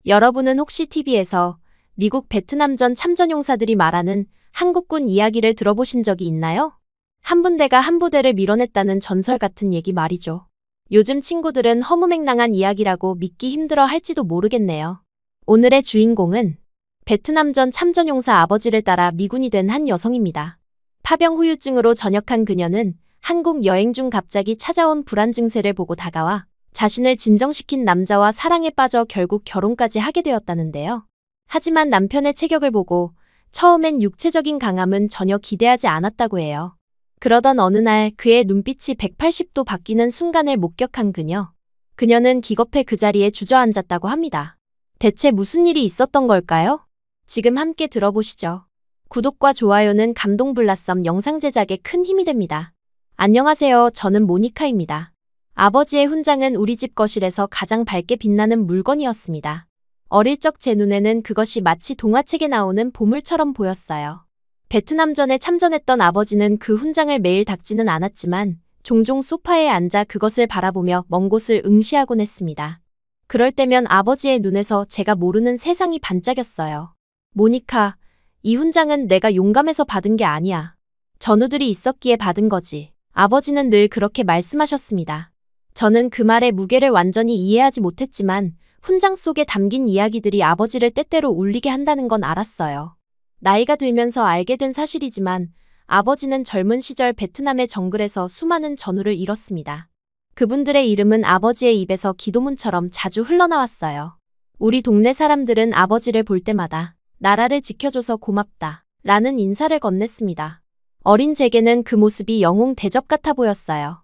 여러분은 혹시 TV에서 미국 베트남전 참전용사들이 말하는 한국군 이야기를 들어보신 적이 있나요? 한 분대가 한 부대를 밀어냈다는 전설 같은 얘기 말이죠. 요즘 친구들은 허무맹랑한 이야기라고 믿기 힘들어 할지도 모르겠네요. 오늘의 주인공은 베트남전 참전용사 아버지를 따라 미군이 된 한 여성입니다. 파병 후유증으로 전역한 그녀는 한국 여행 중 갑자기 찾아온 불안 증세를 보고 다가와 자신을 진정시킨 남자와 사랑에 빠져 결국 결혼까지 하게 되었다는데요. 하지만 남편의 체격을 보고 처음엔 육체적인 강함은 전혀 기대하지 않았다고 해요. 그러던 어느 날 그의 눈빛이 180도 바뀌는 순간을 목격한 그녀. 그녀는 기겁해 그 자리에 주저앉았다고 합니다. 대체 무슨 일이 있었던 걸까요? 지금 함께 들어보시죠. 구독과 좋아요는 감동 블라썸 영상 제작에 큰 힘이 됩니다. 안녕하세요. 저는 모니카입니다. 아버지의 훈장은 우리 집 거실에서 가장 밝게 빛나는 물건이었습니다. 어릴 적 제 눈에는 그것이 마치 동화책에 나오는 보물처럼 보였어요. 베트남전에 참전했던 아버지는 그 훈장을 매일 닦지는 않았지만 종종 소파에 앉아 그것을 바라보며 먼 곳을 응시하곤 했습니다. 그럴 때면 아버지의 눈에서 제가 모르는 세상이 반짝였어요. 모니카, 이 훈장은 내가 용감해서 받은 게 아니야. 전우들이 있었기에 받은 거지. 아버지는 늘 그렇게 말씀하셨습니다. 저는 그 말의 무게를 완전히 이해하지 못했지만 훈장 속에 담긴 이야기들이 아버지를 때때로 울리게 한다는 건 알았어요. 나이가 들면서 알게 된 사실이지만 아버지는 젊은 시절 베트남의 정글에서 수많은 전우를 잃었습니다. 그분들의 이름은 아버지의 입에서 기도문처럼 자주 흘러나왔어요. 우리 동네 사람들은 아버지를 볼 때마다 나라를 지켜줘서 고맙다 라는 인사를 건넸습니다. 어린 제게는 그 모습이 영웅 대접 같아 보였어요.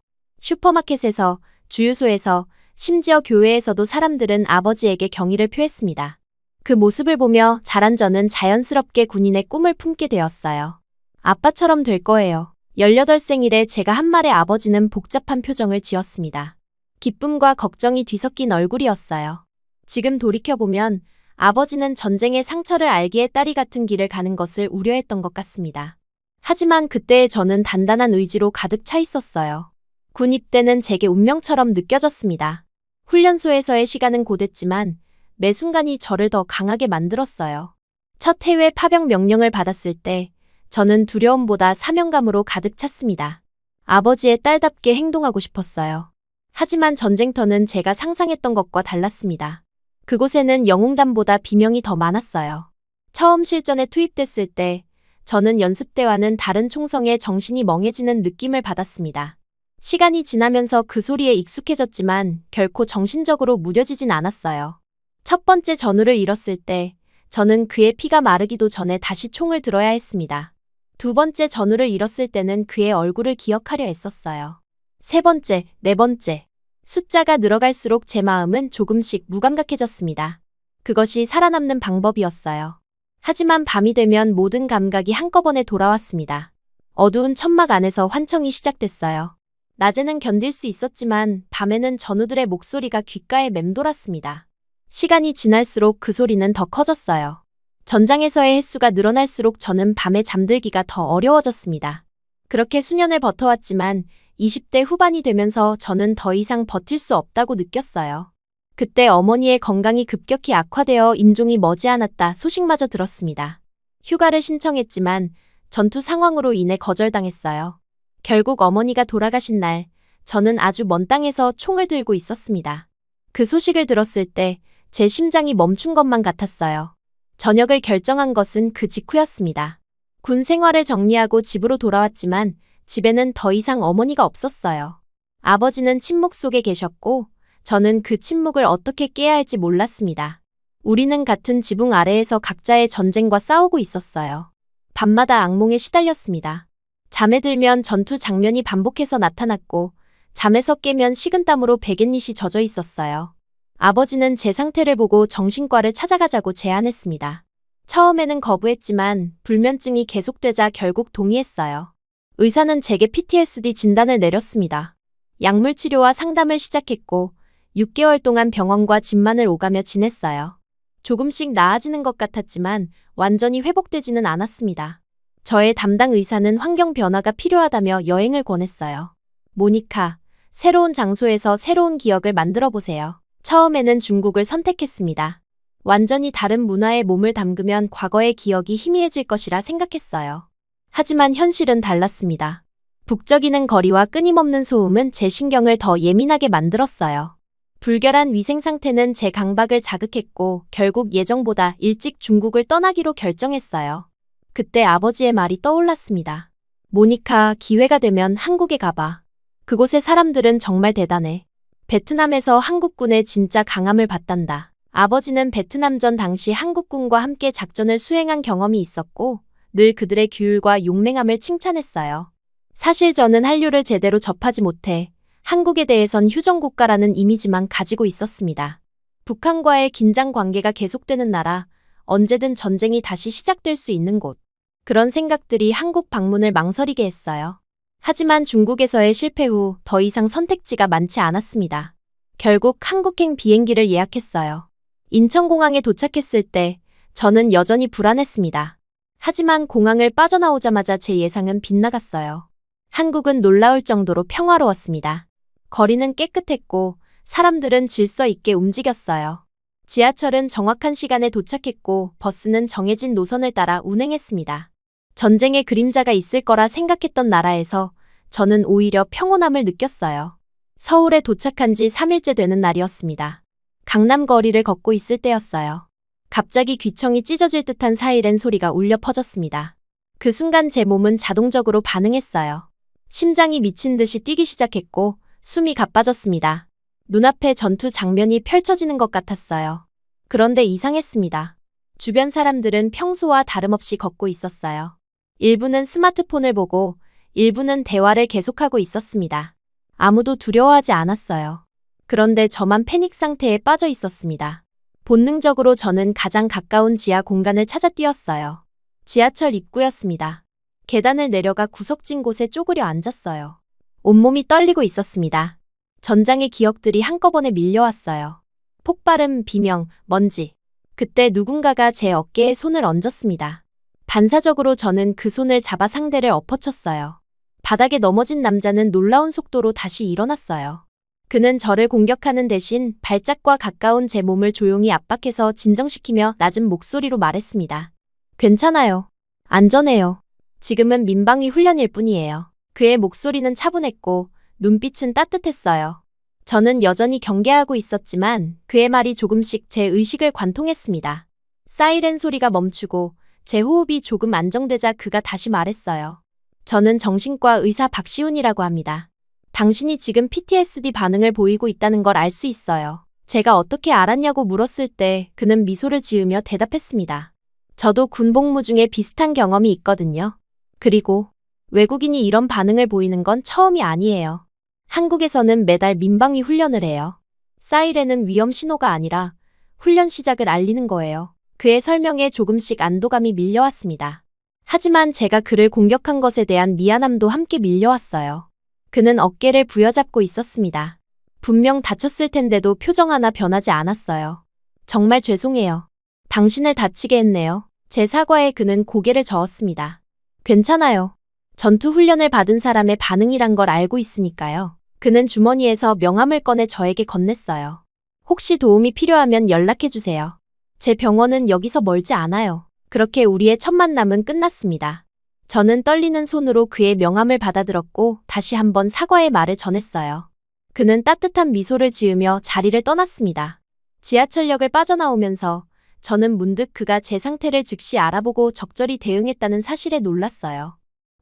슈퍼마켓에서, 주유소에서, 심지어 교회에서도 사람들은 아버지에게 경의를 표했습니다. 그 모습을 보며 자란 저는 자연스럽게 군인의 꿈을 품게 되었어요. 아빠처럼 될 거예요. 18생일에 제가 한 말에 아버지는 복잡한 표정을 지었습니다. 기쁨과 걱정이 뒤섞인 얼굴이었어요. 지금 돌이켜보면 아버지는 전쟁의 상처를 알기에 딸이 같은 길을 가는 것을 우려했던 것 같습니다. 하지만 그때의 저는 단단한 의지로 가득 차 있었어요. 군 입대는 제게 운명처럼 느껴졌습니다. 훈련소에서의 시간은 고됐지만 매 순간이 저를 더 강하게 만들었어요. 첫 해외 파병 명령을 받았을 때 저는 두려움보다 사명감으로 가득 찼습니다. 아버지의 딸답게 행동하고 싶었어요. 하지만 전쟁터는 제가 상상했던 것과 달랐습니다. 그곳에는 영웅담보다 비명이 더 많았어요. 처음 실전에 투입됐을 때 저는 연습 때와는 다른 총성에 정신이 멍해지는 느낌을 받았습니다. 시간이 지나면서 그 소리에 익숙해졌지만 결코 정신적으로 무뎌지진 않았어요. 첫 번째 전우를 잃었을 때 저는 그의 피가 마르기도 전에 다시 총을 들어야 했습니다. 두 번째 전우를 잃었을 때는 그의 얼굴을 기억하려 애썼어요. 세 번째, 네 번째. 숫자가 늘어갈수록 제 마음은 조금씩 무감각해졌습니다. 그것이 살아남는 방법이었어요. 하지만 밤이 되면 모든 감각이 한꺼번에 돌아왔습니다. 어두운 천막 안에서 환청이 시작됐어요. 낮에는 견딜 수 있었지만 밤에는 전우들의 목소리가 귓가에 맴돌았습니다. 시간이 지날수록 그 소리는 더 커졌어요. 전장에서의 횟수가 늘어날수록 저는 밤에 잠들기가 더 어려워졌습니다. 그렇게 수년을 버텨왔지만 20대 후반이 되면서 저는 더 이상 버틸 수 없다고 느꼈어요. 그때 어머니의 건강이 급격히 악화되어 임종이 머지않았다 소식마저 들었습니다. 휴가를 신청했지만 전투 상황으로 인해 거절당했어요. 결국 어머니가 돌아가신 날, 저는 아주 먼 땅에서 총을 들고 있었습니다. 그 소식을 들었을 때 제 심장이 멈춘 것만 같았어요. 전역을 결정한 것은 그 직후였습니다. 군 생활을 정리하고 집으로 돌아왔지만 집에는 더 이상 어머니가 없었어요. 아버지는 침묵 속에 계셨고 저는 그 침묵을 어떻게 깨야 할지 몰랐습니다. 우리는 같은 지붕 아래에서 각자의 전쟁과 싸우고 있었어요. 밤마다 악몽에 시달렸습니다. 잠에 들면 전투 장면이 반복해서 나타났고 잠에서 깨면 식은땀으로 베갯잇이 젖어 있었어요. 아버지는 제 상태를 보고 정신과를 찾아가자고 제안했습니다. 처음에는 거부했지만 불면증이 계속되자 결국 동의했어요. 의사는 제게 PTSD 진단을 내렸습니다. 약물 치료와 상담을 시작했고 6개월 동안 병원과 집만을 오가며 지냈어요. 조금씩 나아지는 것 같았지만 완전히 회복되지는 않았습니다. 저의 담당 의사는 환경 변화가 필요하다며 여행을 권했어요. 모니카, 새로운 장소에서 새로운 기억을 만들어 보세요. 처음에는 중국을 선택했습니다. 완전히 다른 문화에 몸을 담그면 과거의 기억이 희미해질 것이라 생각했어요. 하지만 현실은 달랐습니다. 북적이는 거리와 끊임없는 소음은 제 신경을 더 예민하게 만들었어요. 불결한 위생 상태는 제 강박을 자극했고 결국 예정보다 일찍 중국을 떠나기로 결정했어요. 그때 아버지의 말이 떠올랐습니다. 모니카, 기회가 되면 한국에 가봐. 그곳의 사람들은 정말 대단해. 베트남에서 한국군의 진짜 강함을 봤단다. 아버지는 베트남전 당시 한국군과 함께 작전을 수행한 경험이 있었고 늘 그들의 규율과 용맹함을 칭찬했어요. 사실 저는 한류를 제대로 접하지 못해 한국에 대해선 휴전국가라는 이미지만 가지고 있었습니다. 북한과의 긴장 관계가 계속되는 나라, 언제든 전쟁이 다시 시작될 수 있는 곳. 그런 생각들이 한국 방문을 망설이게 했어요. 하지만 중국에서의 실패 후 더 이상 선택지가 많지 않았습니다. 결국 한국행 비행기를 예약했어요. 인천공항에 도착했을 때 저는 여전히 불안했습니다. 하지만 공항을 빠져나오자마자 제 예상은 빗나갔어요. 한국은 놀라울 정도로 평화로웠습니다. 거리는 깨끗했고 사람들은 질서 있게 움직였어요. 지하철은 정확한 시간에 도착했고 버스는 정해진 노선을 따라 운행했습니다. 전쟁의 그림자가 있을 거라 생각했던 나라에서 저는 오히려 평온함을 느꼈어요. 서울에 도착한 지 3일째 되는 날이었습니다. 강남 거리를 걷고 있을 때였어요. 갑자기 귀청이 찢어질 듯한 사이렌 소리가 울려 퍼졌습니다. 그 순간 제 몸은 자동적으로 반응했어요. 심장이 미친 듯이 뛰기 시작했고 숨이 가빠졌습니다. 눈앞에 전투 장면이 펼쳐지는 것 같았어요. 그런데 이상했습니다. 주변 사람들은 평소와 다름없이 걷고 있었어요. 일부는 스마트폰을 보고 일부는 대화를 계속하고 있었습니다. 아무도 두려워하지 않았어요. 그런데 저만 패닉 상태에 빠져 있었습니다. 본능적으로 저는 가장 가까운 지하 공간을 찾아 뛰었어요. 지하철 입구였습니다. 계단을 내려가 구석진 곳에 쪼그려 앉았어요. 온몸이 떨리고 있었습니다. 전장의 기억들이 한꺼번에 밀려왔어요. 폭발음, 비명, 먼지. 그때 누군가가 제 어깨에 손을 얹었습니다. 반사적으로 저는 그 손을 잡아 상대를 엎어쳤어요. 바닥에 넘어진 남자는 놀라운 속도로 다시 일어났어요. 그는 저를 공격하는 대신 발작과 가까운 제 몸을 조용히 압박해서 진정시키며 낮은 목소리로 말했습니다. 괜찮아요. 안전해요. 지금은 민방위 훈련일 뿐이에요. 그의 목소리는 차분했고 눈빛은 따뜻했어요. 저는 여전히 경계하고 있었지만 그의 말이 조금씩 제 의식을 관통했습니다. 사이렌 소리가 멈추고 제 호흡이 조금 안정되자 그가 다시 말했어요. 저는 정신과 의사 박시훈이라고 합니다. 당신이 지금 PTSD 반응을 보이고 있다는 걸 알 수 있어요. 제가 어떻게 알았냐고 물었을 때 그는 미소를 지으며 대답했습니다. 저도 군복무 중에 비슷한 경험이 있거든요. 그리고 외국인이 이런 반응을 보이는 건 처음이 아니에요. 한국에서는 매달 민방위 훈련을 해요. 사이렌은 위험 신호가 아니라 훈련 시작을 알리는 거예요. 그의 설명에 조금씩 안도감이 밀려왔습니다. 하지만 제가 그를 공격한 것에 대한 미안함도 함께 밀려왔어요. 그는 어깨를 부여잡고 있었습니다. 분명 다쳤을 텐데도 표정 하나 변하지 않았어요. 정말 죄송해요. 당신을 다치게 했네요. 제 사과에 그는 고개를 저었습니다. 괜찮아요. 전투 훈련을 받은 사람의 반응이란 걸 알고 있으니까요. 그는 주머니에서 명함을 꺼내 저에게 건넸어요. 혹시 도움이 필요하면 연락해주세요. 제 병원은 여기서 멀지 않아요. 그렇게 우리의 첫 만남은 끝났습니다. 저는 떨리는 손으로 그의 명함을 받아들었고 다시 한번 사과의 말을 전했어요. 그는 따뜻한 미소를 지으며 자리를 떠났습니다. 지하철역을 빠져나오면서 저는 문득 그가 제 상태를 즉시 알아보고 적절히 대응했다는 사실에 놀랐어요.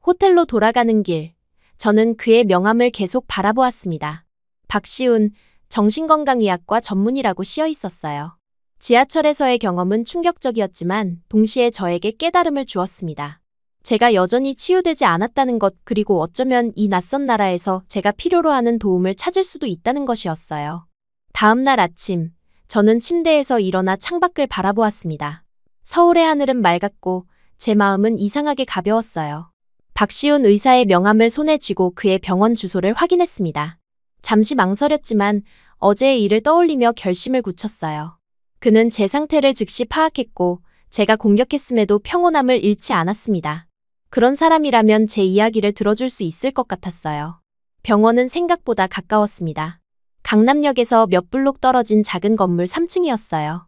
호텔로 돌아가는 길, 저는 그의 명함을 계속 바라보았습니다. 박시훈, 정신건강의학과 전문의라고 씌어 있었어요. 지하철에서의 경험은 충격적이었지만 동시에 저에게 깨달음을 주었습니다. 제가 여전히 치유되지 않았다는 것, 그리고 어쩌면 이 낯선 나라에서 제가 필요로 하는 도움을 찾을 수도 있다는 것이었어요. 다음 날 아침, 저는 침대에서 일어나 창밖을 바라보았습니다. 서울의 하늘은 맑았고 제 마음은 이상하게 가벼웠어요. 박시훈 의사의 명함을 손에 쥐고 그의 병원 주소를 확인했습니다. 잠시 망설였지만 어제의 일을 떠올리며 결심을 굳혔어요. 그는 제 상태를 즉시 파악했고 제가 공격했음에도 평온함을 잃지 않았습니다. 그런 사람이라면 제 이야기를 들어줄 수 있을 것 같았어요. 병원은 생각보다 가까웠습니다. 강남역에서 몇 블록 떨어진 작은 건물 3층이었어요.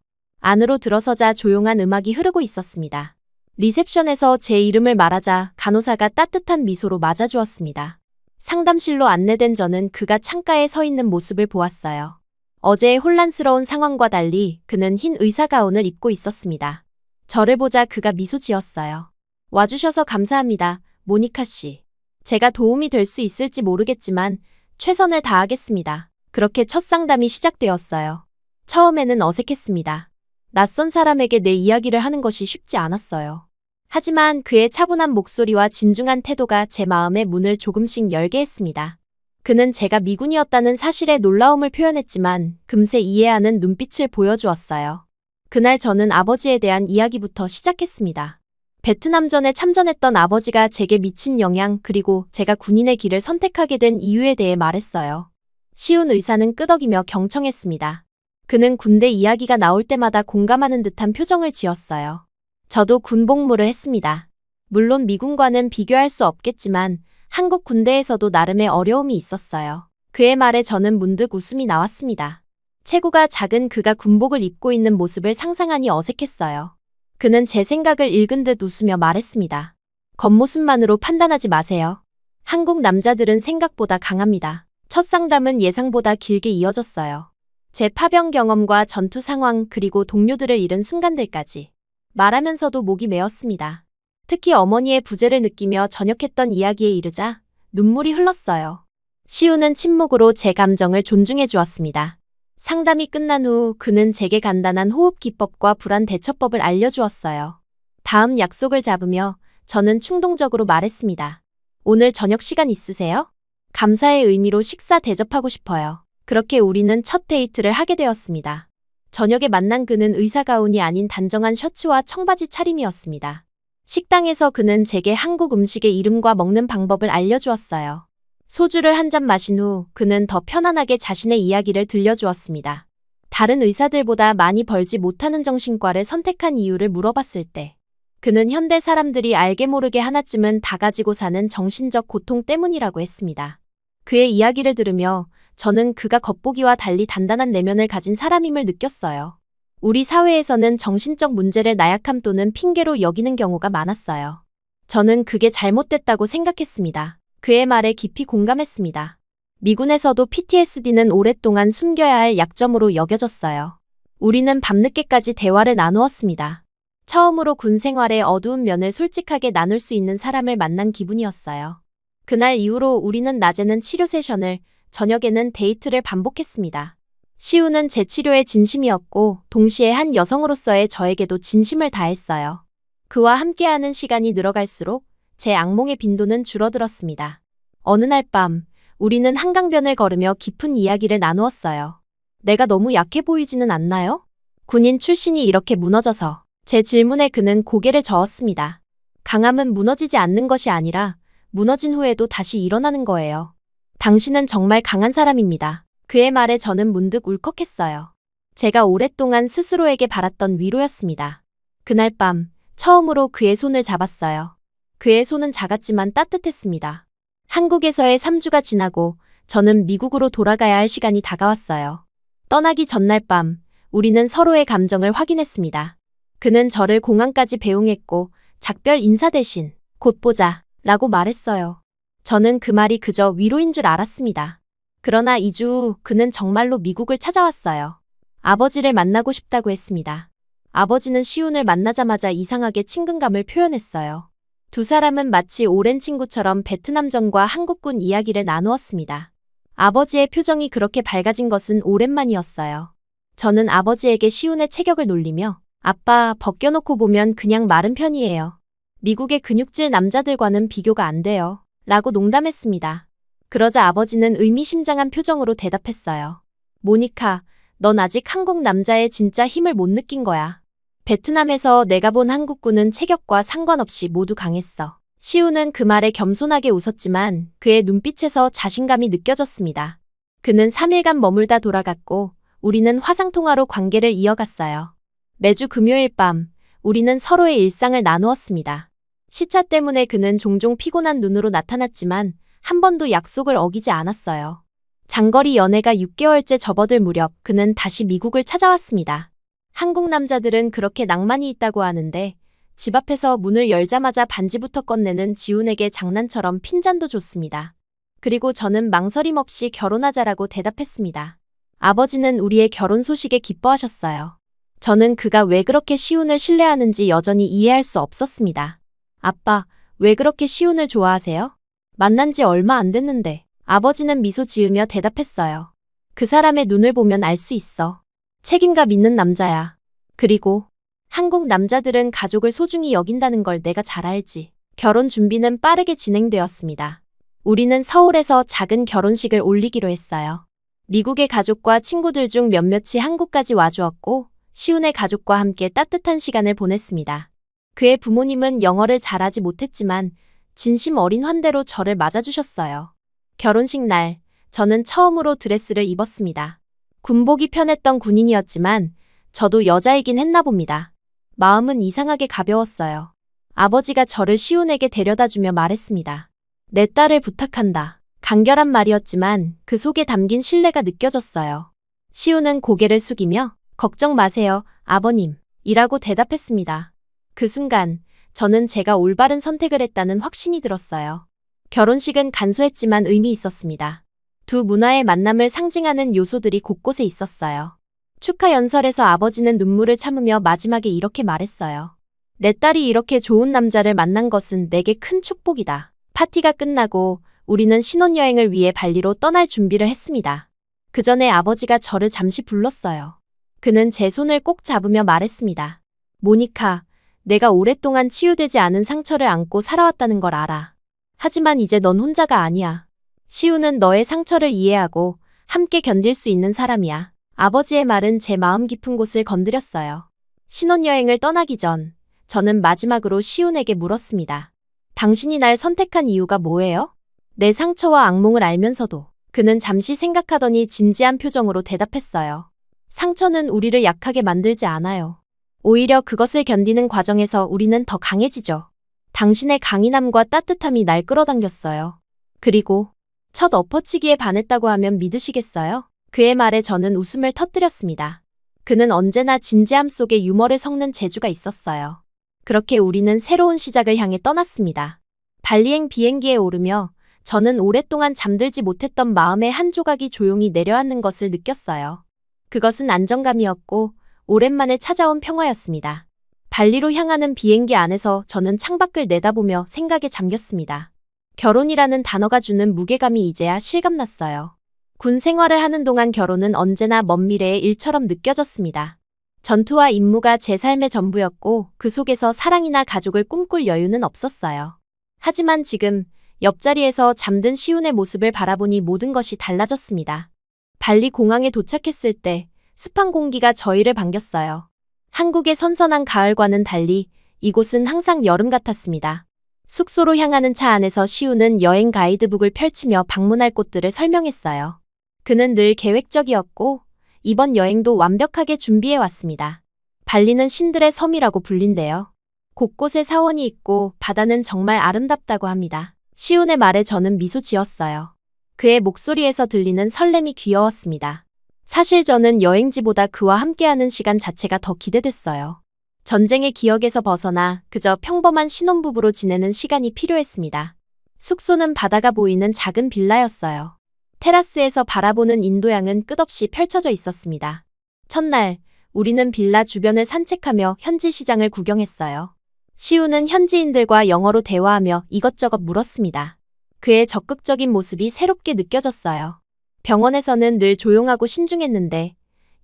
안으로 들어서자 조용한 음악이 흐르고 있었습니다. 리셉션에서 제 이름을 말하자 간호사가 따뜻한 미소로 맞아주었습니다. 상담실로 안내된 저는 그가 창가에 서 있는 모습을 보았어요. 어제의 혼란스러운 상황과 달리 그는 흰 의사 가운을 입고 있었습니다. 저를 보자 그가 미소 지었어요. 와주셔서 감사합니다, 모니카 씨. 제가 도움이 될 수 있을지 모르겠지만 최선을 다하겠습니다. 그렇게 첫 상담이 시작되었어요. 처음에는 어색했습니다. 낯선 사람에게 내 이야기를 하는 것이 쉽지 않았어요. 하지만 그의 차분한 목소리와 진중한 태도가 제 마음의 문을 조금씩 열게 했습니다. 그는 제가 미군이었다는 사실에 놀라움을 표현했지만 금세 이해하는 눈빛을 보여주었어요. 그날 저는 아버지에 대한 이야기부터 시작했습니다. 베트남전에 참전했던 아버지가 제게 미친 영향 그리고 제가 군인의 길을 선택하게 된 이유에 대해 말했어요. 시운 의사는 끄덕이며 경청했습니다. 그는 군대 이야기가 나올 때마다 공감하는 듯한 표정을 지었어요. 저도 군복무를 했습니다. 물론 미군과는 비교할 수 없겠지만 한국 군대에서도 나름의 어려움이 있었어요. 그의 말에 저는 문득 웃음이 나왔습니다. 체구가 작은 그가 군복을 입고 있는 모습을 상상하니 어색했어요. 그는 제 생각을 읽은 듯 웃으며 말했습니다. 겉모습만으로 판단하지 마세요. 한국 남자들은 생각보다 강합니다. 첫 상담은 예상보다 길게 이어졌어요. 제 파병 경험과 전투 상황 그리고 동료들을 잃은 순간들까지 말하면서도 목이 메었습니다. 특히 어머니의 부재를 느끼며 전역했던 이야기에 이르자 눈물이 흘렀어요. 시우는 침묵으로 제 감정을 존중해 주었습니다. 상담이 끝난 후 그는 제게 간단한 호흡 기법과 불안 대처법을 알려주었어요. 다음 약속을 잡으며 저는 충동적으로 말했습니다. 오늘 저녁 시간 있으세요? 감사의 의미로 식사 대접하고 싶어요. 그렇게 우리는 첫 데이트를 하게 되었습니다. 저녁에 만난 그는 의사 가운이 아닌 단정한 셔츠와 청바지 차림이었습니다. 식당에서 그는 제게 한국 음식의 이름과 먹는 방법을 알려주었어요. 소주를 한 잔 마신 후 그는 더 편안하게 자신의 이야기를 들려주었습니다. 다른 의사들보다 많이 벌지 못하는 정신과를 선택한 이유를 물어봤을 때 그는 현대 사람들이 알게 모르게 하나쯤은 다 가지고 사는 정신적 고통 때문이라고 했습니다. 그의 이야기를 들으며 저는 그가 겉보기와 달리 단단한 내면을 가진 사람임을 느꼈어요. 우리 사회에서는 정신적 문제를 나약함 또는 핑계로 여기는 경우가 많았어요. 저는 그게 잘못됐다고 생각했습니다. 그의 말에 깊이 공감했습니다. 미군에서도 PTSD는 오랫동안 숨겨야 할 약점으로 여겨졌어요. 우리는 밤늦게까지 대화를 나누었습니다. 처음으로 군 생활의 어두운 면을 솔직하게 나눌 수 있는 사람을 만난 기분이었어요. 그날 이후로 우리는 낮에는 치료 세션을, 저녁에는 데이트를 반복했습니다. 시우는 제 치료에 진심이었고 동시에 한 여성으로서의 저에게도 진심을 다했어요. 그와 함께하는 시간이 늘어갈수록 제 악몽의 빈도는 줄어들었습니다. 어느 날 밤, 우리는 한강변을 걸으며 깊은 이야기를 나누었어요. 내가 너무 약해 보이지는 않나요? 군인 출신이 이렇게 무너져서. 제 질문에 그는 고개를 저었습니다. 강함은 무너지지 않는 것이 아니라 무너진 후에도 다시 일어나는 거예요. 당신은 정말 강한 사람입니다. 그의 말에 저는 문득 울컥했어요. 제가 오랫동안 스스로에게 바랐던 위로였습니다. 그날 밤, 처음으로 그의 손을 잡았어요. 그의 손은 작았지만 따뜻했습니다. 한국에서의 3주가 지나고 저는 미국으로 돌아가야 할 시간이 다가왔어요. 떠나기 전날 밤, 우리는 서로의 감정을 확인했습니다. 그는 저를 공항까지 배웅했고 작별 인사 대신 곧 보자 라고 말했어요. 저는 그 말이 그저 위로인 줄 알았습니다. 그러나 2주 후 그는 정말로 미국을 찾아왔어요. 아버지를 만나고 싶다고 했습니다. 아버지는 시운을 만나자마자 이상하게 친근감을 표현했어요. 두 사람은 마치 오랜 친구처럼 베트남전과 한국군 이야기를 나누었습니다. 아버지의 표정이 그렇게 밝아진 것은 오랜만이었어요. 저는 아버지에게 시운의 체격을 놀리며 아빠, 벗겨놓고 보면 그냥 마른 편이에요. 미국의 근육질 남자들과는 비교가 안 돼요. 라고 농담했습니다. 그러자 아버지는 의미심장한 표정으로 대답했어요. 모니카, 넌 아직 한국 남자의 진짜 힘을 못 느낀 거야. 베트남에서 내가 본 한국군은 체격과 상관없이 모두 강했어. 시우는 그 말에 겸손하게 웃었지만 그의 눈빛에서 자신감이 느껴졌습니다. 그는 3일간 머물다 돌아갔고 우리는 화상통화로 관계를 이어갔어요. 매주 금요일 밤, 우리는 서로의 일상을 나누었습니다. 시차 때문에 그는 종종 피곤한 눈으로 나타났지만 한 번도 약속을 어기지 않았어요. 장거리 연애가 6개월째 접어들 무렵 그는 다시 미국을 찾아왔습니다. 한국 남자들은 그렇게 낭만이 있다고 하는데 집 앞에서 문을 열자마자 반지부터 꺼내는 지훈에게 장난처럼 핀잔도 줬습니다. 그리고 저는 망설임 없이 결혼하자라고 대답했습니다. 아버지는 우리의 결혼 소식에 기뻐하셨어요. 저는 그가 왜 그렇게 시훈을 신뢰하는지 여전히 이해할 수 없었습니다. 아빠, 왜 그렇게 시훈을 좋아하세요? 만난 지 얼마 안 됐는데. 아버지는 미소 지으며 대답했어요. 그 사람의 눈을 보면 알 수 있어. 책임감 있는 남자야. 그리고 한국 남자들은 가족을 소중히 여긴다는 걸 내가 잘 알지. 결혼 준비는 빠르게 진행되었습니다. 우리는 서울에서 작은 결혼식을 올리기로 했어요. 미국의 가족과 친구들 중 몇몇이 한국까지 와주었고 시훈의 가족과 함께 따뜻한 시간을 보냈습니다. 그의 부모님은 영어를 잘하지 못했지만 진심 어린 환대로 저를 맞아주셨어요. 결혼식 날, 저는 처음으로 드레스를 입었습니다. 군복이 편했던 군인이었지만 저도 여자이긴 했나 봅니다. 마음은 이상하게 가벼웠어요. 아버지가 저를 시훈에게 데려다주며 말했습니다. 내 딸을 부탁한다. 간결한 말이었지만 그 속에 담긴 신뢰가 느껴졌어요. 시훈은 고개를 숙이며 걱정 마세요, 아버님. 이라고 대답했습니다. 그 순간 저는 제가 올바른 선택을 했다는 확신이 들었어요. 결혼식은 간소했지만 의미 있었습니다. 두 문화의 만남을 상징하는 요소들이 곳곳에 있었어요. 축하 연설에서 아버지는 눈물을 참으며 마지막에 이렇게 말했어요. 내 딸이 이렇게 좋은 남자를 만난 것은 내게 큰 축복이다. 파티가 끝나고 우리는 신혼여행을 위해 발리로 떠날 준비를 했습니다. 그 전에 아버지가 저를 잠시 불렀어요. 그는 제 손을 꼭 잡으며 말했습니다. 모니카, 내가 오랫동안 치유되지 않은 상처를 안고 살아왔다는 걸 알아. 하지만 이제 넌 혼자가 아니야. 시우는 너의 상처를 이해하고 함께 견딜 수 있는 사람이야. 아버지의 말은 제 마음 깊은 곳을 건드렸어요. 신혼여행을 떠나기 전 저는 마지막으로 시훈에게 물었습니다. 당신이 날 선택한 이유가 뭐예요? 내 상처와 악몽을 알면서도. 그는 잠시 생각하더니 진지한 표정으로 대답했어요. 상처는 우리를 약하게 만들지 않아요. 오히려 그것을 견디는 과정에서 우리는 더 강해지죠. 당신의 강인함과 따뜻함이 날 끌어당겼어요. 그리고 첫 엎어치기에 반했다고 하면 믿으시겠어요? 그의 말에 저는 웃음을 터뜨렸습니다. 그는 언제나 진지함 속에 유머를 섞는 재주가 있었어요. 그렇게 우리는 새로운 시작을 향해 떠났습니다. 발리행 비행기에 오르며 저는 오랫동안 잠들지 못했던 마음의 한 조각이 조용히 내려앉는 것을 느꼈어요. 그것은 안정감이었고 오랜만에 찾아온 평화였습니다. 발리로 향하는 비행기 안에서 저는 창밖을 내다보며 생각에 잠겼습니다. 결혼이라는 단어가 주는 무게감이 이제야 실감났어요. 군 생활을 하는 동안 결혼은 언제나 먼 미래의 일처럼 느껴졌습니다. 전투와 임무가 제 삶의 전부였고 그 속에서 사랑이나 가족을 꿈꿀 여유는 없었어요. 하지만 지금 옆자리에서 잠든 시훈의 모습을 바라보니 모든 것이 달라졌습니다. 발리 공항에 도착했을 때 습한 공기가 저희를 반겼어요. 한국의 선선한 가을과는 달리 이곳은 항상 여름 같았습니다. 숙소로 향하는 차 안에서 시우는 여행 가이드북을 펼치며 방문할 곳들을 설명했어요. 그는 늘 계획적이었고 이번 여행도 완벽하게 준비해 왔습니다. 발리는 신들의 섬이라고 불린대요. 곳곳에 사원이 있고 바다는 정말 아름답다고 합니다. 시훈의 말에 저는 미소 지었어요. 그의 목소리에서 들리는 설렘이 귀여웠습니다. 사실 저는 여행지보다 그와 함께하는 시간 자체가 더 기대됐어요. 전쟁의 기억에서 벗어나 그저 평범한 신혼부부로 지내는 시간이 필요했습니다. 숙소는 바다가 보이는 작은 빌라였어요. 테라스에서 바라보는 인도양은 끝없이 펼쳐져 있었습니다. 첫날, 우리는 빌라 주변을 산책하며 현지 시장을 구경했어요. 시우는 현지인들과 영어로 대화하며 이것저것 물었습니다. 그의 적극적인 모습이 새롭게 느껴졌어요. 병원에서는 늘 조용하고 신중했는데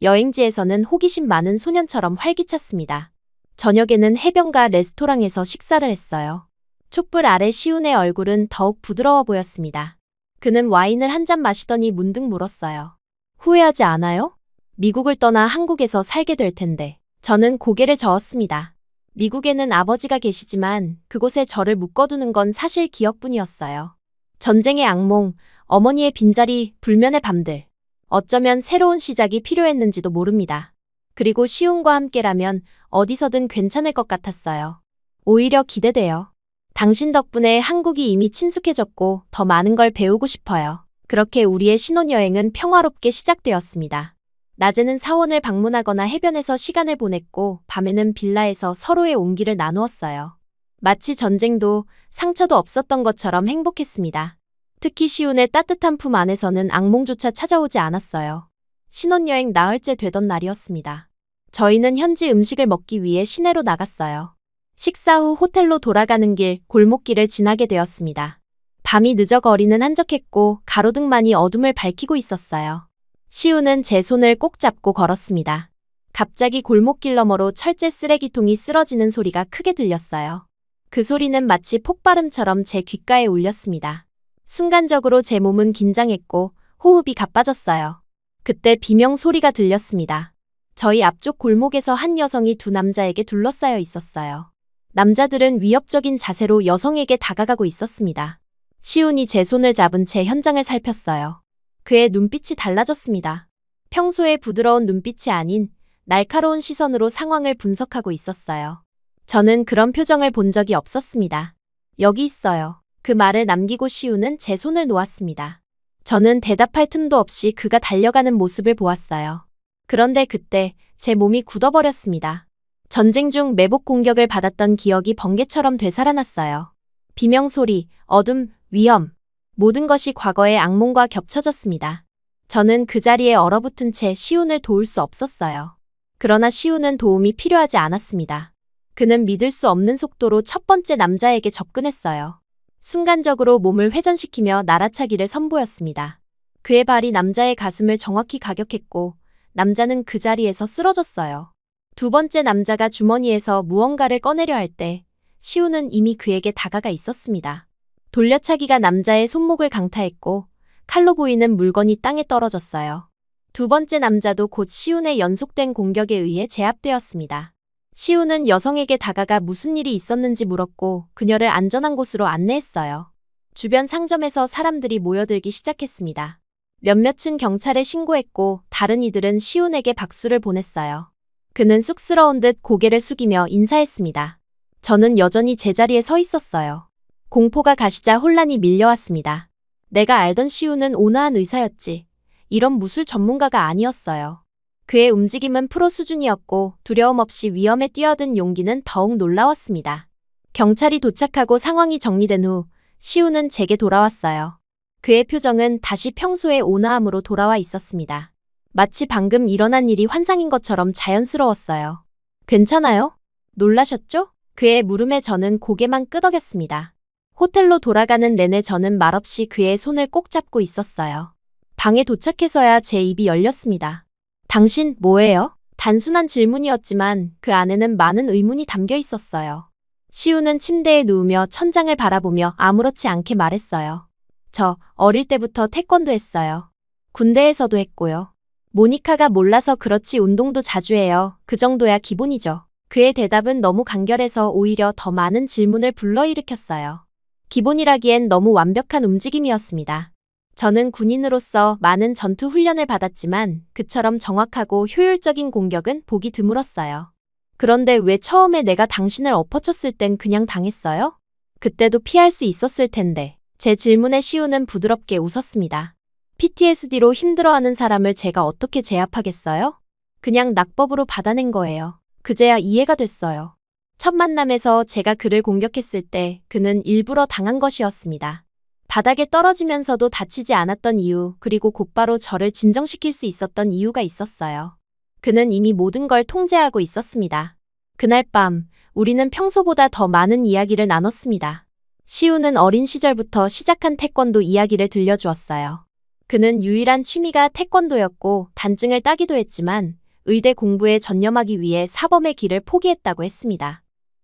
여행지에서는 호기심 많은 소년처럼 활기찼습니다. 저녁에는 해변가 레스토랑에서 식사를 했어요. 촛불 아래 시훈의 얼굴은 더욱 부드러워 보였습니다. 그는 와인을 한 잔 마시더니 문득 물었어요. 후회하지 않아요? 미국을 떠나 한국에서 살게 될 텐데. 저는 고개를 저었습니다. 미국에는 아버지가 계시지만 그곳에 저를 묶어두는 건 사실 기억뿐이었어요. 전쟁의 악몽, 어머니의 빈자리, 불면의 밤들. 어쩌면 새로운 시작이 필요했는지도 모릅니다. 그리고 시훈과 함께라면 어디서든 괜찮을 것 같았어요. 오히려 기대돼요. 당신 덕분에 한국이 이미 친숙해졌고 더 많은 걸 배우고 싶어요. 그렇게 우리의 신혼여행은 평화롭게 시작되었습니다. 낮에는 사원을 방문하거나 해변에서 시간을 보냈고 밤에는 빌라에서 서로의 온기를 나누었어요. 마치 전쟁도 상처도 없었던 것처럼 행복했습니다. 특히 시운의 따뜻한 품 안에서는 악몽조차 찾아오지 않았어요. 신혼여행 나흘째 되던 날이었습니다. 저희는 현지 음식을 먹기 위해 시내로 나갔어요. 식사 후 호텔로 돌아가는 길 골목길을 지나게 되었습니다. 밤이 늦어거리는 한적했고 가로등만이 어둠을 밝히고 있었어요. 시우는 제 손을 꼭 잡고 걸었습니다. 갑자기 골목길 너머로 철제 쓰레기통이 쓰러지는 소리가 크게 들렸어요. 그 소리는 마치 폭발음처럼 제 귓가에 울렸습니다. 순간적으로 제 몸은 긴장했고 호흡이 가빠졌어요. 그때 비명 소리가 들렸습니다. 저희 앞쪽 골목에서 한 여성이 두 남자에게 둘러싸여 있었어요. 남자들은 위협적인 자세로 여성에게 다가가고 있었습니다. 시운이 제 손을 잡은 채 현장을 살폈어요. 그의 눈빛이 달라졌습니다. 평소의 부드러운 눈빛이 아닌 날카로운 시선으로 상황을 분석하고 있었어요. 저는 그런 표정을 본 적이 없었습니다. 여기 있어요. 그 말을 남기고 시우는 제 손을 놓았습니다. 저는 대답할 틈도 없이 그가 달려가는 모습을 보았어요. 그런데 그때 제 몸이 굳어버렸습니다. 전쟁 중 매복 공격을 받았던 기억이 번개처럼 되살아났어요. 비명소리, 어둠, 위험, 모든 것이 과거의 악몽과 겹쳐졌습니다. 저는 그 자리에 얼어붙은 채 시운을 도울 수 없었어요. 그러나 시운은 도움이 필요하지 않았습니다. 그는 믿을 수 없는 속도로 첫 번째 남자에게 접근했어요. 순간적으로 몸을 회전시키며 날아차기를 선보였습니다. 그의 발이 남자의 가슴을 정확히 가격했고 남자는 그 자리에서 쓰러졌어요. 두 번째 남자가 주머니에서 무언가를 꺼내려 할 때 시우는 이미 그에게 다가가 있었습니다. 돌려차기가 남자의 손목을 강타했고 칼로 보이는 물건이 땅에 떨어졌어요. 두 번째 남자도 곧 시운의 연속된 공격에 의해 제압되었습니다. 시운은 여성에게 다가가 무슨 일이 있었는지 물었고 그녀를 안전한 곳으로 안내했어요. 주변 상점에서 사람들이 모여들기 시작했습니다. 몇몇은 경찰에 신고했고 다른 이들은 시운에게 박수를 보냈어요. 그는 쑥스러운 듯 고개를 숙이며 인사했습니다. 저는 여전히 제자리에 서 있었어요. 공포가 가시자 혼란이 밀려왔습니다. 내가 알던 시우는 온화한 의사였지. 이런 무술 전문가가 아니었어요. 그의 움직임은 프로 수준이었고 두려움 없이 위험에 뛰어든 용기는 더욱 놀라웠습니다. 경찰이 도착하고 상황이 정리된 후 시우는 제게 돌아왔어요. 그의 표정은 다시 평소의 온화함으로 돌아와 있었습니다. 마치 방금 일어난 일이 환상인 것처럼 자연스러웠어요. 괜찮아요? 놀라셨죠? 그의 물음에 저는 고개만 끄덕였습니다. 호텔로 돌아가는 내내 저는 말없이 그의 손을 꼭 잡고 있었어요. 방에 도착해서야 제 입이 열렸습니다. 당신 뭐예요? 단순한 질문이었지만 그 안에는 많은 의문이 담겨 있었어요. 시우는 침대에 누우며 천장을 바라보며 아무렇지 않게 말했어요. 저 어릴 때부터 태권도 했어요. 군대에서도 했고요. 모니카가 몰라서 그렇지 운동도 자주 해요. 그 정도야 기본이죠. 그의 대답은 너무 간결해서 오히려 더 많은 질문을 불러일으켰어요. 기본이라기엔 너무 완벽한 움직임이었습니다. 저는 군인으로서 많은 전투 훈련을 받았지만 그처럼 정확하고 효율적인 공격은 보기 드물었어요. 그런데 왜 처음에 내가 당신을 엎어쳤을 땐 그냥 당했어요? 그때도 피할 수 있었을 텐데. 제 질문에 시우는 부드럽게 웃었습니다. PTSD로 힘들어하는 사람을 제가 어떻게 제압하겠어요? 그냥 낙법으로 받아낸 거예요. 그제야 이해가 됐어요. 첫 만남에서 제가 그를 공격했을 때 그는 일부러 당한 것이었습니다. 바닥에 떨어지면서도 다치지 않았던 이유, 그리고 곧바로 저를 진정시킬 수 있었던 이유가 있었어요. 그는 이미 모든 걸 통제하고 있었습니다. 그날 밤, 우리는 평소보다 더 많은 이야기를 나눴습니다. 시우는 어린 시절부터 시작한 태권도 이야기를 들려주었어요. 그는 유일한 취미가 태권도였고 단증을 따기도 했지만 의대 공부에 전념하기 위해 사범의 길을 포기했다고 했습니다.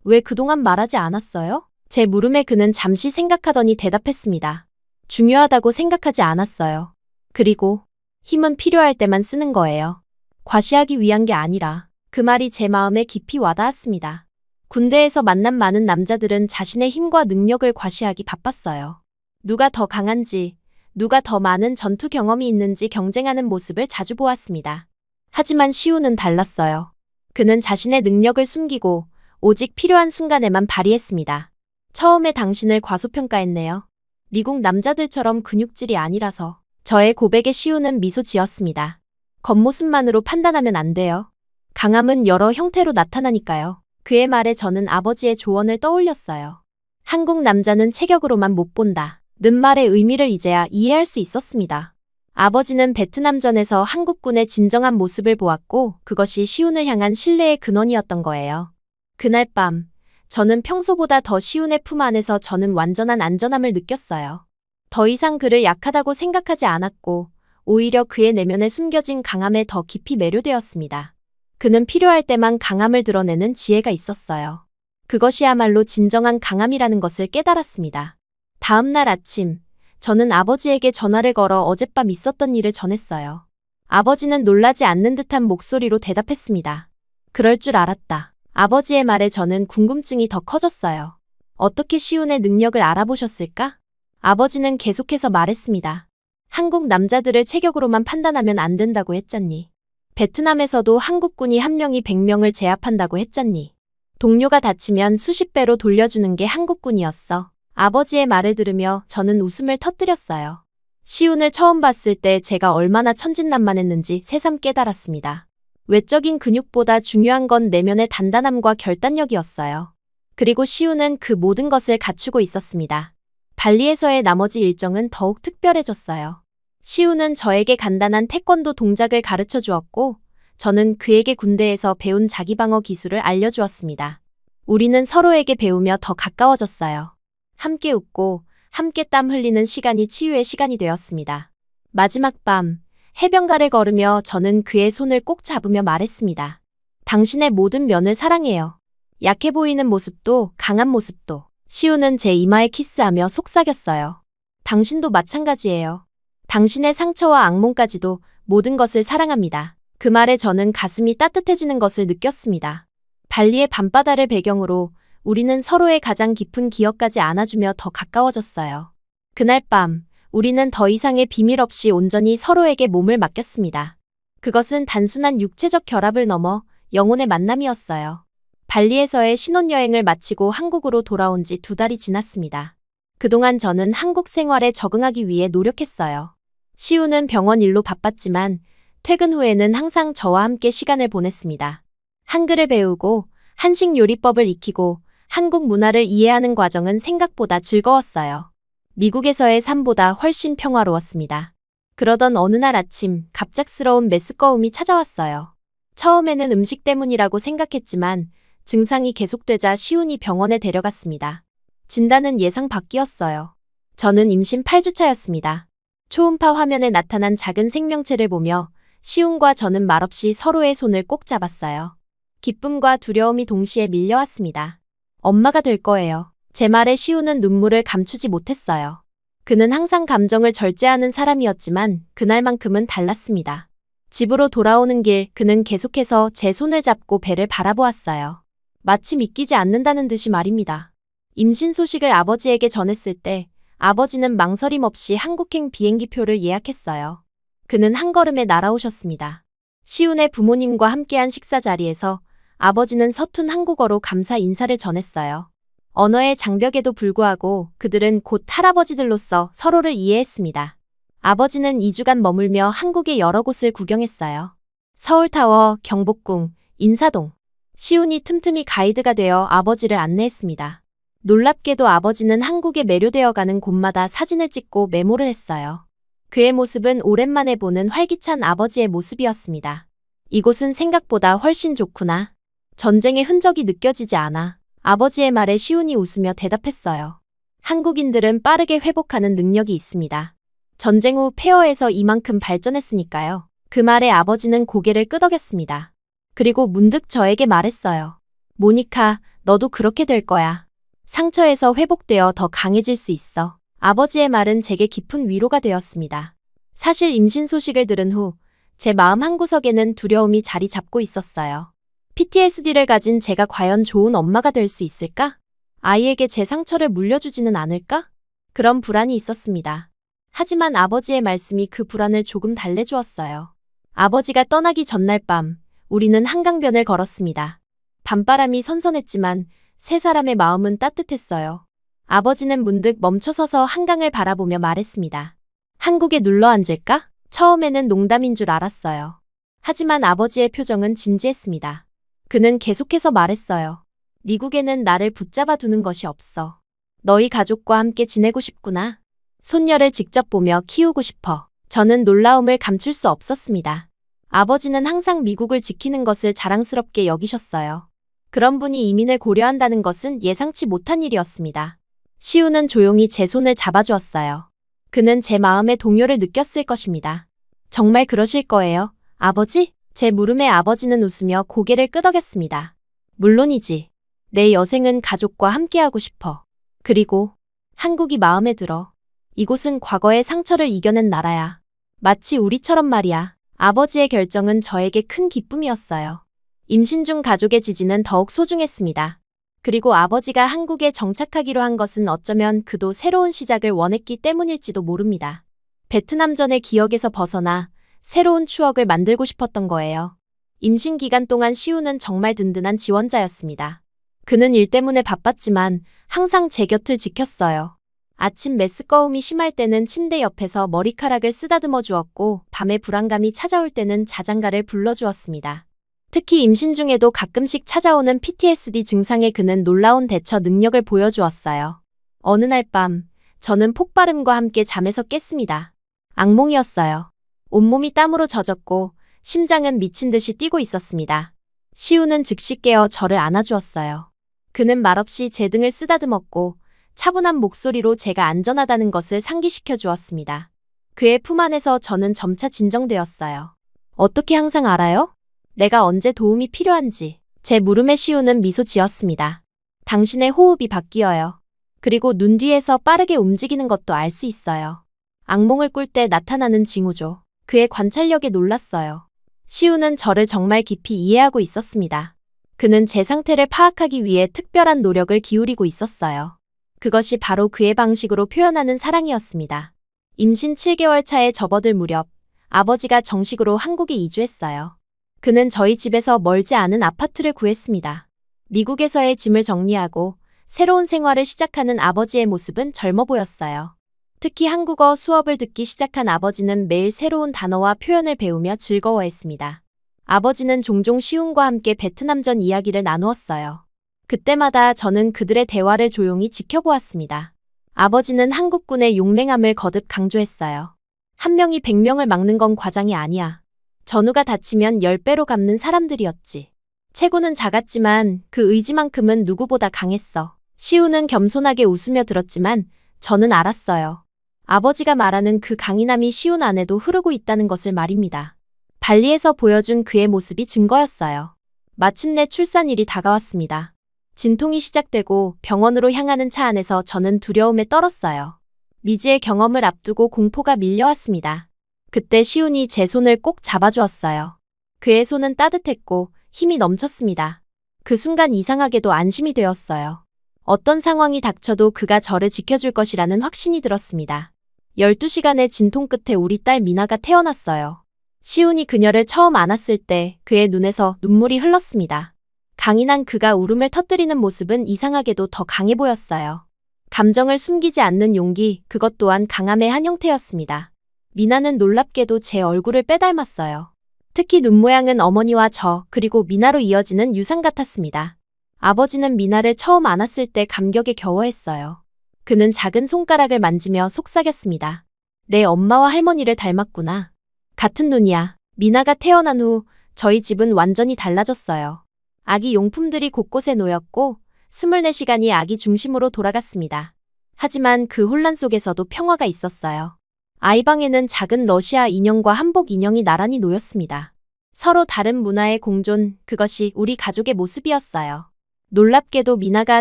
왜 그동안 말하지 않았어요? 제 물음에 그는 잠시 생각하더니 대답했습니다. 중요하다고 생각하지 않았어요. 그리고 힘은 필요할 때만 쓰는 거예요. 과시하기 위한 게 아니라. 그 말이 제 마음에 깊이 와닿았습니다. 군대에서 만난 많은 남자들은 자신의 힘과 능력을 과시하기 바빴어요. 누가 더 강한지, 누가 더 많은 전투 경험이 있는지 경쟁하는 모습을 자주 보았습니다. 하지만 시우는 달랐어요. 그는 자신의 능력을 숨기고 오직 필요한 순간에만 발휘했습니다. 처음에 당신을 과소평가했네요. 미국 남자들처럼 근육질이 아니라서. 저의 고백에 시우는 미소 지었습니다. 겉모습만으로 판단하면 안 돼요. 강함은 여러 형태로 나타나니까요. 그의 말에 저는 아버지의 조언을 떠올렸어요. 한국 남자는 체격으로만 못 본다. 는 말의 의미를 이제야 이해할 수 있었습니다. 아버지는 베트남전에서 한국군의 진정한 모습을 보았고 그것이 시운을 향한 신뢰의 근원이었던 거예요. 그날 밤 저는 평소보다 더 시운의 품 안에서 저는 완전한 안전함을 느꼈어요. 더 이상 그를 약하다고 생각하지 않았고 오히려 그의 내면에 숨겨진 강함에 더 깊이 매료되었습니다. 그는 필요할 때만 강함을 드러내는 지혜가 있었어요. 그것이야말로 진정한 강함이라는 것을 깨달았습니다. 다음 날 아침, 저는 아버지에게 전화를 걸어 어젯밤 있었던 일을 전했어요. 아버지는 놀라지 않는 듯한 목소리로 대답했습니다. 그럴 줄 알았다. 아버지의 말에 저는 궁금증이 더 커졌어요. 어떻게 시운의 능력을 알아보셨을까? 아버지는 계속해서 말했습니다. 한국 남자들을 체격으로만 판단하면 안 된다고 했잖니. 베트남에서도 한국군이 한 명이 100명을 제압한다고 했잖니. 동료가 다치면 수십 배로 돌려주는 게 한국군이었어. 아버지의 말을 들으며 저는 웃음을 터뜨렸어요. 시운을 처음 봤을 때 제가 얼마나 천진난만했는지 새삼 깨달았습니다. 외적인 근육보다 중요한 건 내면의 단단함과 결단력이었어요. 그리고 시운은 그 모든 것을 갖추고 있었습니다. 발리에서의 나머지 일정은 더욱 특별해졌어요. 시운은 저에게 간단한 태권도 동작을 가르쳐 주었고 저는 그에게 군대에서 배운 자기방어 기술을 알려주었습니다. 우리는 서로에게 배우며 더 가까워졌어요. 함께 웃고 함께 땀 흘리는 시간이 치유의 시간이 되었습니다. 마지막 밤 해변가를 걸으며 저는 그의 손을 꼭 잡으며 말했습니다. 당신의 모든 면을 사랑해요. 약해 보이는 모습도 강한 모습도. 시우는 제 이마에 키스하며 속삭였어요. 당신도 마찬가지예요. 당신의 상처와 악몽까지도 모든 것을 사랑합니다. 그 말에 저는 가슴이 따뜻해지는 것을 느꼈습니다. 발리의 밤바다를 배경으로 우리는 서로의 가장 깊은 기억까지 안아주며 더 가까워졌어요. 그날 밤 우리는 더 이상의 비밀 없이 온전히 서로에게 몸을 맡겼습니다. 그것은 단순한 육체적 결합을 넘어 영혼의 만남이었어요. 발리에서의 신혼여행을 마치고 한국으로 돌아온 지 2달이 지났습니다. 그동안 저는 한국 생활에 적응하기 위해 노력했어요. 시우는 병원 일로 바빴지만 퇴근 후에는 항상 저와 함께 시간을 보냈습니다. 한글을 배우고 한식 요리법을 익히고 한국 문화를 이해하는 과정은 생각보다 즐거웠어요. 미국에서의 삶보다 훨씬 평화로웠습니다. 그러던 어느 날 아침 갑작스러운 메스꺼움이 찾아왔어요. 처음에는 음식 때문이라고 생각했지만 증상이 계속되자 시운이 병원에 데려갔습니다. 진단은 예상 밖이었어요. 저는 임신 8주차였습니다. 초음파 화면에 나타난 작은 생명체를 보며 시운과 저는 말없이 서로의 손을 꼭 잡았어요. 기쁨과 두려움이 동시에 밀려왔습니다. 엄마가 될 거예요. 제 말에 시우는 눈물을 감추지 못했어요. 그는 항상 감정을 절제하는 사람이었지만 그날만큼은 달랐습니다. 집으로 돌아오는 길 그는 계속해서 제 손을 잡고 배를 바라보았어요. 마치 믿기지 않는다는 듯이 말입니다. 임신 소식을 아버지에게 전했을 때 아버지는 망설임 없이 한국행 비행기표를 예약했어요. 그는 한 걸음에 날아오셨습니다. 시운의 부모님과 함께한 식사 자리에서 아버지는 서툰 한국어로 감사 인사를 전했어요. 언어의 장벽에도 불구하고 그들은 곧 할아버지들로서 서로를 이해했습니다. 아버지는 2주간 머물며 한국의 여러 곳을 구경했어요. 서울타워, 경복궁, 인사동. 시운이 틈틈이 가이드가 되어 아버지를 안내했습니다. 놀랍게도 아버지는 한국에 매료되어가는 곳마다 사진을 찍고 메모를 했어요. 그의 모습은 오랜만에 보는 활기찬 아버지의 모습이었습니다. 이곳은 생각보다 훨씬 좋구나. 전쟁의 흔적이 느껴지지 않아. 아버지의 말에 시운이 웃으며 대답했어요. 한국인들은 빠르게 회복하는 능력이 있습니다. 전쟁 후 폐허에서 이만큼 발전했으니까요. 그 말에 아버지는 고개를 끄덕였습니다. 그리고 문득 저에게 말했어요. 모니카, 너도 그렇게 될 거야. 상처에서 회복되어 더 강해질 수 있어. 아버지의 말은 제게 깊은 위로가 되었습니다. 사실 임신 소식을 들은 후 제 마음 한구석에는 두려움이 자리 잡고 있었어요. PTSD를 가진 제가 과연 좋은 엄마가 될 수 있을까? 아이에게 제 상처를 물려주지는 않을까? 그런 불안이 있었습니다. 하지만 아버지의 말씀이 그 불안을 조금 달래주었어요. 아버지가 떠나기 전날 밤, 우리는 한강변을 걸었습니다. 밤바람이 선선했지만 세 사람의 마음은 따뜻했어요. 아버지는 문득 멈춰서서 한강을 바라보며 말했습니다. 한국에 눌러 앉을까? 처음에는 농담인 줄 알았어요. 하지만 아버지의 표정은 진지했습니다. 그는 계속해서 말했어요. 미국에는 나를 붙잡아 두는 것이 없어. 너희 가족과 함께 지내고 싶구나. 손녀를 직접 보며 키우고 싶어. 저는 놀라움을 감출 수 없었습니다. 아버지는 항상 미국을 지키는 것을 자랑스럽게 여기셨어요. 그런 분이 이민을 고려한다는 것은 예상치 못한 일이었습니다. 시우는 조용히 제 손을 잡아주었어요. 그는 제 마음의 동요를 느꼈을 것입니다. 정말 그러실 거예요, 아버지? 제 물음에 아버지는 웃으며 고개를 끄덕였습니다. 물론이지. 내 여생은 가족과 함께하고 싶어. 그리고 한국이 마음에 들어. 이곳은 과거의 상처를 이겨낸 나라야. 마치 우리처럼 말이야. 아버지의 결정은 저에게 큰 기쁨이었어요. 임신 중 가족의 지지는 더욱 소중했습니다. 그리고 아버지가 한국에 정착하기로 한 것은 어쩌면 그도 새로운 시작을 원했기 때문일지도 모릅니다. 베트남전의 기억에서 벗어나 새로운 추억을 만들고 싶었던 거예요. 임신 기간 동안 시우는 정말 든든한 지원자였습니다. 그는 일 때문에 바빴지만 항상 제 곁을 지켰어요. 아침 메스꺼움이 심할 때는 침대 옆에서 머리카락을 쓰다듬어 주었고 밤에 불안감이 찾아올 때는 자장가를 불러주었습니다. 특히 임신 중에도 가끔씩 찾아오는 PTSD 증상에 그는 놀라운 대처 능력을 보여주었어요. 어느 날 밤, 저는 폭발음과 함께 잠에서 깼습니다. 악몽이었어요. 온몸이 땀으로 젖었고 심장은 미친 듯이 뛰고 있었습니다. 시우는 즉시 깨어 저를 안아주었어요. 그는 말없이 제 등을 쓰다듬었고 차분한 목소리로 제가 안전하다는 것을 상기시켜 주었습니다. 그의 품 안에서 저는 점차 진정되었어요. 어떻게 항상 알아요? 내가 언제 도움이 필요한지. 제 물음에 시우는 미소 지었습니다. 당신의 호흡이 바뀌어요. 그리고 눈 뒤에서 빠르게 움직이는 것도 알 수 있어요. 악몽을 꿀 때 나타나는 징후죠. 그의 관찰력에 놀랐어요. 시우는 저를 정말 깊이 이해하고 있었습니다. 그는 제 상태를 파악하기 위해 특별한 노력을 기울이고 있었어요. 그것이 바로 그의 방식으로 표현하는 사랑이었습니다. 임신 7개월 차에 접어들 무렵 아버지가 정식으로 한국에 이주했어요. 그는 저희 집에서 멀지 않은 아파트를 구했습니다. 미국에서의 짐을 정리하고 새로운 생활을 시작하는 아버지의 모습은 젊어 보였어요. 특히 한국어 수업을 듣기 시작한 아버지는 매일 새로운 단어와 표현을 배우며 즐거워했습니다. 아버지는 종종 시운과 함께 베트남전 이야기를 나누었어요. 그때마다 저는 그들의 대화를 조용히 지켜보았습니다. 아버지는 한국군의 용맹함을 거듭 강조했어요. 한 명이 100명을 막는 건 과장이 아니야. 전우가 다치면 10배로 갚는 사람들이었지. 체구는 작았지만 그 의지만큼은 누구보다 강했어. 시우는 겸손하게 웃으며 들었지만 저는 알았어요. 아버지가 말하는 그 강인함이 시운 안에도 흐르고 있다는 것을 말입니다. 발리에서 보여준 그의 모습이 증거였어요. 마침내 출산일이 다가왔습니다. 진통이 시작되고 병원으로 향하는 차 안에서 저는 두려움에 떨었어요. 미지의 경험을 앞두고 공포가 밀려왔습니다. 그때 시운이 제 손을 꼭 잡아주었어요. 그의 손은 따뜻했고 힘이 넘쳤습니다. 그 순간 이상하게도 안심이 되었어요. 어떤 상황이 닥쳐도 그가 저를 지켜줄 것이라는 확신이 들었습니다. 12시간의 진통 끝에 우리 딸 미나가 태어났어요. 시운이 그녀를 처음 안았을 때 그의 눈에서 눈물이 흘렀습니다. 강인한 그가 울음을 터뜨리는 모습은 이상하게도 더 강해 보였어요. 감정을 숨기지 않는 용기, 그것 또한 강함의 한 형태였습니다. 미나는 놀랍게도 제 얼굴을 빼닮았어요. 특히 눈 모양은 어머니와 저, 그리고 미나로 이어지는 유산 같았습니다. 아버지는 미나를 처음 안았을 때 감격에 겨워했어요. 그는 작은 손가락을 만지며 속삭였습니다. 내 엄마와 할머니를 닮았구나. 같은 눈이야. 미나가 태어난 후 저희 집은 완전히 달라졌어요. 아기 용품들이 곳곳에 놓였고 24시간이 아기 중심으로 돌아갔습니다. 하지만 그 혼란 속에서도 평화가 있었어요. 아이방에는 작은 러시아 인형과 한복 인형이 나란히 놓였습니다. 서로 다른 문화의 공존, 그것이 우리 가족의 모습이었어요. 놀랍게도 미나가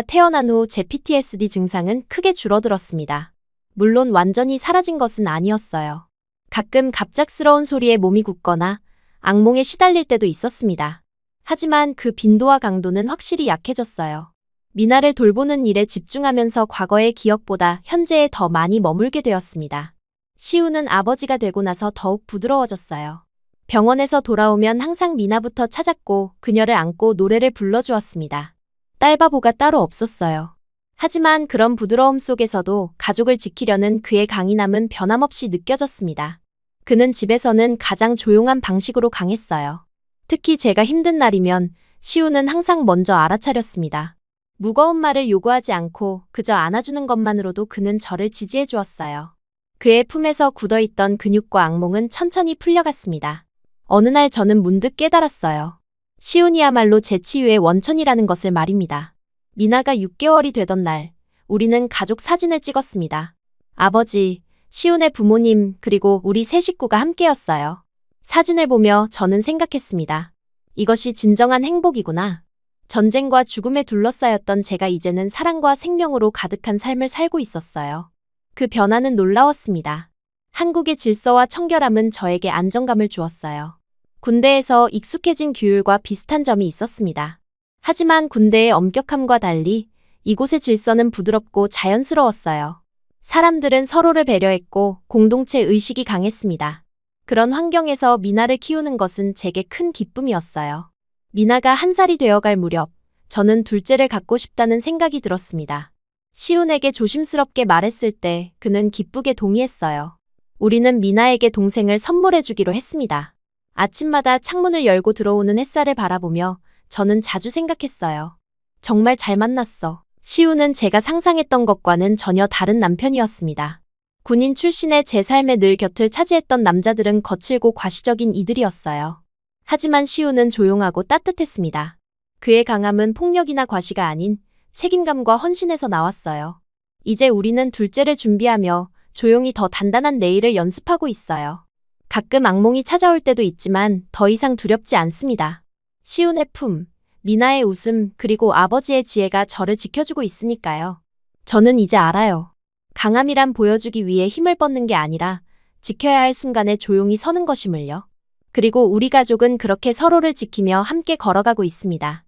태어난 후 제 PTSD 증상은 크게 줄어들었습니다. 물론 완전히 사라진 것은 아니었어요. 가끔 갑작스러운 소리에 몸이 굳거나 악몽에 시달릴 때도 있었습니다. 하지만 그 빈도와 강도는 확실히 약해졌어요. 미나를 돌보는 일에 집중하면서 과거의 기억보다 현재에 더 많이 머물게 되었습니다. 시우는 아버지가 되고 나서 더욱 부드러워졌어요. 병원에서 돌아오면 항상 미나부터 찾았고 그녀를 안고 노래를 불러주었습니다. 딸바보가 따로 없었어요. 하지만 그런 부드러움 속에서도 가족을 지키려는 그의 강인함은 변함없이 느껴졌습니다. 그는 집에서는 가장 조용한 방식으로 강했어요. 특히 제가 힘든 날이면 시우는 항상 먼저 알아차렸습니다. 무거운 말을 요구하지 않고 그저 안아주는 것만으로도 그는 저를 지지해 주었어요. 그의 품에서 굳어있던 근육과 악몽은 천천히 풀려갔습니다. 어느 날 저는 문득 깨달았어요. 시훈이야말로 제 치유의 원천이라는 것을 말입니다. 미나가 6개월이 되던 날, 우리는 가족 사진을 찍었습니다. 아버지, 시훈의 부모님, 그리고 우리 세 식구가 함께였어요. 사진을 보며 저는 생각했습니다. 이것이 진정한 행복이구나. 전쟁과 죽음에 둘러싸였던 제가 이제는 사랑과 생명으로 가득한 삶을 살고 있었어요. 그 변화는 놀라웠습니다. 한국의 질서와 청결함은 저에게 안정감을 주었어요. 군대에서 익숙해진 규율과 비슷한 점이 있었습니다. 하지만 군대의 엄격함과 달리 이곳의 질서는 부드럽고 자연스러웠어요. 사람들은 서로를 배려했고 공동체 의식이 강했습니다. 그런 환경에서 미나를 키우는 것은 제게 큰 기쁨이었어요. 미나가 1살이 되어갈 무렵, 저는 둘째를 갖고 싶다는 생각이 들었습니다. 시훈에게 조심스럽게 말했을 때 그는 기쁘게 동의했어요. 우리는 미나에게 동생을 선물해주기로 했습니다. 아침마다 창문을 열고 들어오는 햇살을 바라보며 저는 자주 생각했어요. 정말 잘 만났어. 시훈은 제가 상상했던 것과는 전혀 다른 남편이었습니다. 군인 출신의 제 삶에 늘 곁을 차지했던 남자들은 거칠고 과시적인 이들이었어요. 하지만 시훈은 조용하고 따뜻했습니다. 그의 강함은 폭력이나 과시가 아닌 책임감과 헌신에서 나왔어요. 이제 우리는 둘째를 준비하며 조용히 더 단단한 내일을 연습하고 있어요. 가끔 악몽이 찾아올 때도 있지만 더 이상 두렵지 않습니다. 시훈의 품, 미나의 웃음, 그리고 아버지의 지혜가 저를 지켜주고 있으니까요. 저는 이제 알아요. 강함이란 보여주기 위해 힘을 뻗는 게 아니라 지켜야 할 순간에 조용히 서는 것임을요. 그리고 우리 가족은 그렇게 서로를 지키며 함께 걸어가고 있습니다.